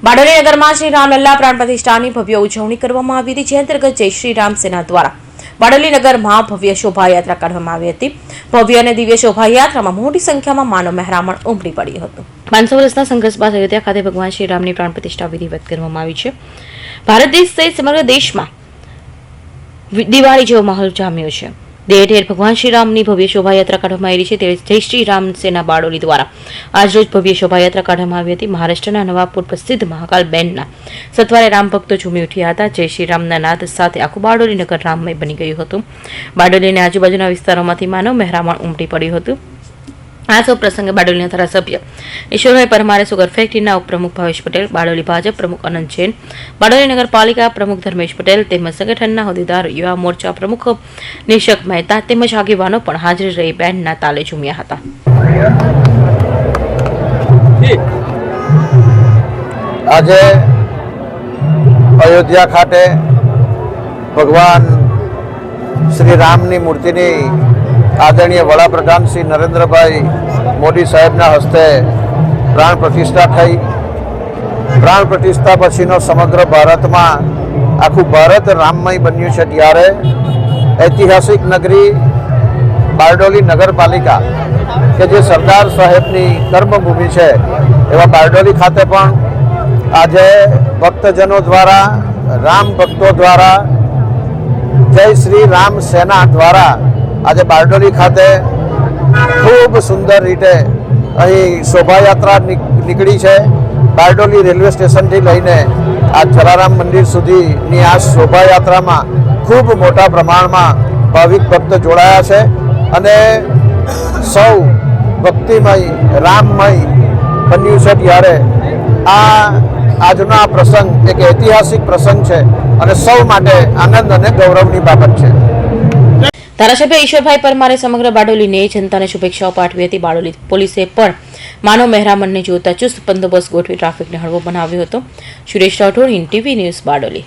બારડોલી નગરમાં શ્રી રામલલ્લા પ્રાણ પ્રતિષ્ઠાની ભવ્ય ઉજવણી કરવામાં આવી હતી, જે અંતર્ગત જય શ્રી રામ સેના દ્વારા બારડોલી નગરમાં ભવ્ય શોભાયાત્રા કાઢવામાં આવી હતી। ભવ્ય અને દિવ્ય શોભાયાત્રામાં મોટી સંખ્યામાં માનવ મહેરામણ ઉમટી પડ્યું હતું। 500 વર્ષના સંઘર્ષ બાદ અયોધ્યા ખાતે ભગવાન શ્રી રામની પ્રાણ પ્રતિષ્ઠા વિધિવત કરવામાં આવી છે। ભારત દેશ સહિત સમગ્ર દેશમાં દિવાળી જેવો માહોલ જામ્યો છે। ઠેર ઠેર ભગવાન શ્રી રામની ભવ્ય શોભાયાત્રા કાઢવામાં આવી છે। ત્યારે જય શ્રી રામ સેના બારડોલી દ્વારા આજરોજ ભવ્ય શોભાયાત્રા કાઢવામાં આવી હતી। મહારાષ્ટ્રના નવાપુર પ્રસિદ્ધ મહાકાલ બેનના સત્વારે રામ ભક્તો ઝૂમી ઉઠ્યા હતા। જય શ્રી રામના નાદ સાથે આખું બારડોલી નગર રામમય બની ગયું હતું। બારડોલી અને આજુબાજુના વિસ્તારોમાંથી માનવ મહેરામણ ઉમટી પડ્યું હતું। આ સૌ પ્રસંગે બારડોલીના ધારાસભ્ય ઈશ્વરભાઈ પરમારે સુગર ફેક્ટરીના ઉપપ્રમુખ ભાવેશ પટેલ, બારડોલી ભાજપ પ્રમુખ અનંત જૈન, બારડોલી નગરપાલિકા પ્રમુખ ધર્મેશ પટેલ તેમજ સંગઠનના હોદ્દેદાર, યુવા મોરચા પ્રમુખ નિશક મહેતા તેમજ આગેવાનો પણ હાજર રહી બેન્ડના તાલે ઝૂમ્યા હતા। આજે અયોધ્યા ખાતે ભગવાન શ્રી રામની મૂર્તિની આદરણીય વડાપ્રધાન શ્રી નરેન્દ્રભાઈ મોદી સાહેબના હસ્તે પ્રાણ પ્રતિષ્ઠા થઈ। પ્રાણ પ્રતિષ્ઠા પછીનો સમગ્ર ભારતમાં આખું ભારત રામમય બન્યું છે। ત્યારે ઐતિહાસિક નગરી બારડોલી નગરપાલિકા કે જે સરદાર સાહેબની કર્મભૂમિ છે, એવા બારડોલી ખાતે પણ આજે ભક્તજનો દ્વારા, રામ ભક્તો દ્વારા, જય શ્રી રામ સેના દ્વારા આજે બારડોલી ખાતે ખૂબ સુંદર રીતે અહીં શોભાયાત્રા નીકળી છે। બારડોલી રેલવે સ્ટેશનથી લઈને આ જલારામ મંદિર સુધીની આ શોભાયાત્રામાં ખૂબ મોટા પ્રમાણમાં ભાવિક ભક્ત જોડાયા છે અને સૌ ભક્તિમય, રામમય બન્યું છે। ત્યારે આજનો આ પ્રસંગ એક ઐતિહાસિક પ્રસંગ છે અને સૌ માટે આનંદ અને ગૌરવની બાબત છે। ધારાસભ્ય ઈશ્વરભાઈ પરમારે સમગ્ર બારડોલીને જનતાને શુભેચ્છાઓ પાઠવી હતી। બારડોલી પોલીસે પણ માનવ મહેરામણને જોતા ચુસ્ત બંદોબસ્ત ગોઠવી ટ્રાફિકને હળવો બનાવ્યો હતો। Suresh Rathod, Hind TV news, Bardoli.